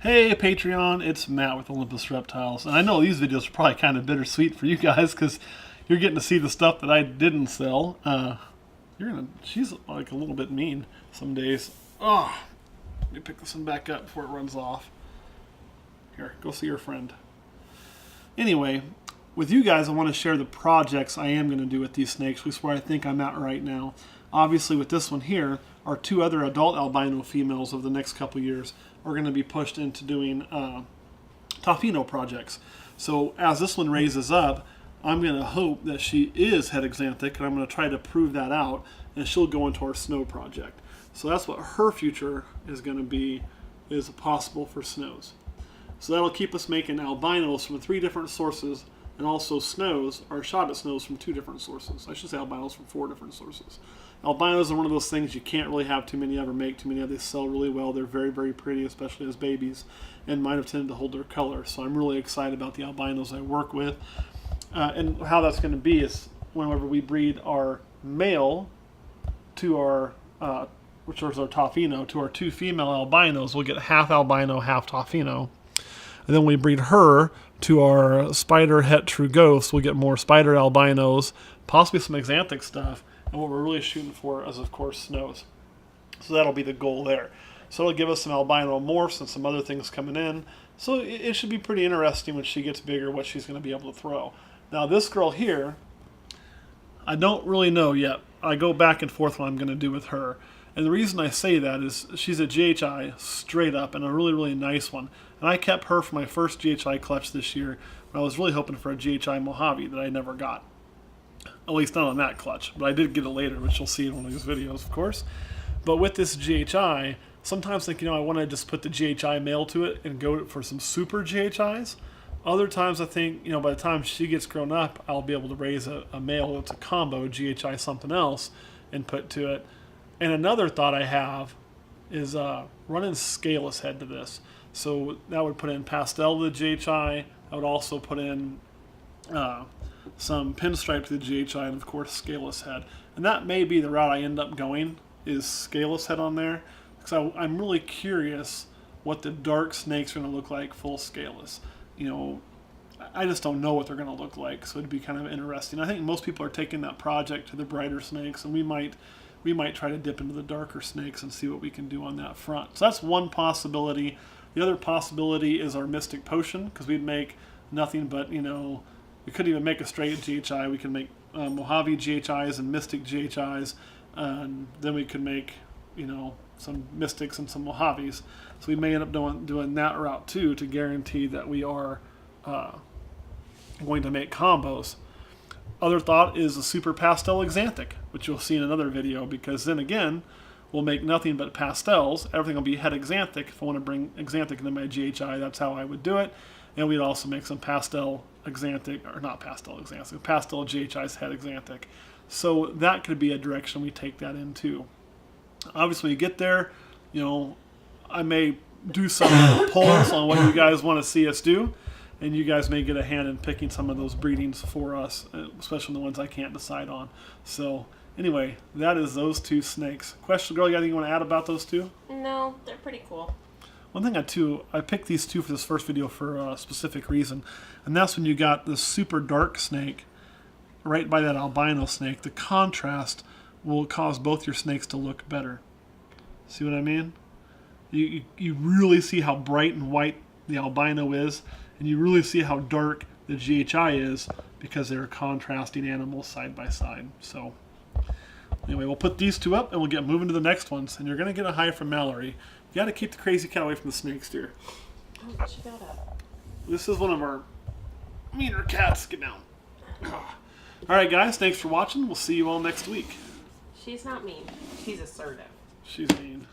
Hey Patreon, it's Matt with Olympus Reptiles, and I know these videos are probably kind of bittersweet for you guys because you're getting to see the stuff that I didn't sell. She's like a little bit mean some days. Oh, let me pick this one back up before it runs off. Here, go see your friend. Anyway, with you guys, I want to share the projects I am going to do with these snakes, which is where I think I'm at right now. Obviously, with this one here, our two other adult albino females of the next couple years are going to be pushed into doing Tofino projects. So as this one raises up, I'm going to hope that she is het axanthic, and I'm going to try to prove that out, and she'll go into our snow project. So that's what her future is going to be, is possible for snows. So that'll keep us making albinos from 3 different sources, and also snows, or shot at snows from 2 different sources. I should say albinos from 4 different sources. Albinos are one of those things you can't really have too many of or make too many of. They sell really well. They're very, very pretty, especially as babies, and mine have tended to hold their color. So I'm really excited about the albinos I work with. And how that's going to be is whenever we breed our male to our, which is our Tofino, to our 2 female albinos, we'll get half albino, half Tofino. And then we breed her to our spider het true ghost, we'll get more spider albinos, possibly some axanthic stuff. And what we're really shooting for is, of course, snows. So that'll be the goal there. So it'll give us some albino morphs and some other things coming in. So it should be pretty interesting when she gets bigger what she's going to be able to throw. Now this girl here, I don't really know yet. I go back and forth what I'm going to do with her. And the reason I say that is she's a GHI straight up, and a really, really nice one. And I kept her for my first GHI clutch this year. I was really hoping for a GHI Mojave that I never got. At least not on that clutch, but I did get it later, which you'll see in one of these videos, of course. But with this GHI, sometimes I think, I want to just put the GHI male to it and go for some super GHIs. Other times I think, by the time she gets grown up, I'll be able to raise a male that's a combo, GHI something else, and put to it. And another thought I have is running scaleless head to this. So that would put in pastel to the GHI. I would also put in some pinstripe to the GHI, and of course scaleless head. And that may be the route I end up going, is scaleless head on there, because I'm really curious what the dark snakes are going to look like full scaleless. I just don't know what they're going to look like, so it'd be kind of interesting. I think most people are taking that project to the brighter snakes, and we might try to dip into the darker snakes and see what we can do on that front. So that's one possibility. The other possibility is our Mystic Potion, because we'd make nothing but, we couldn't even make a straight GHI. We can make Mojave GHIs and Mystic GHIs, and then we could make, some Mystics and some Mojaves. So we may end up doing that route too, to guarantee that we are going to make combos. Other thought is a super pastel axanthic, which you'll see in another video, because then again, we'll make nothing but pastels. Everything will be het axanthic. If I want to bring axanthic into my GHI, that's how I would do it. And we'd also make some pastel axanthic, or not pastel axanthic, pastel GHI's het axanthic. So that could be a direction we take that into. Obviously, you get there, I may do some polls on what you guys want to see us do, and you guys may get a hand in picking some of those breedings for us, especially the ones I can't decide on. So anyway, that is those 2 snakes. Question, girl, you got anything you want to add about those 2? No, they're pretty cool. One thing I picked these 2 for this first video for a specific reason, and that's when you got this super dark snake right by that albino snake. The contrast will cause both your snakes to look better. See what I mean? You really see how bright and white the albino is, and you really see how dark the GHI is, because they're contrasting animals side by side. So anyway, we'll put these 2 up and we'll get moving to the next ones, and you're going to get a hi from Mallory. You got to keep the crazy cat away from the snakes, dear. Oh, she got up. This is one of our meaner cats. Get down. Alright guys, thanks for watching. We'll see you all next week. She's not mean. She's assertive. She's mean.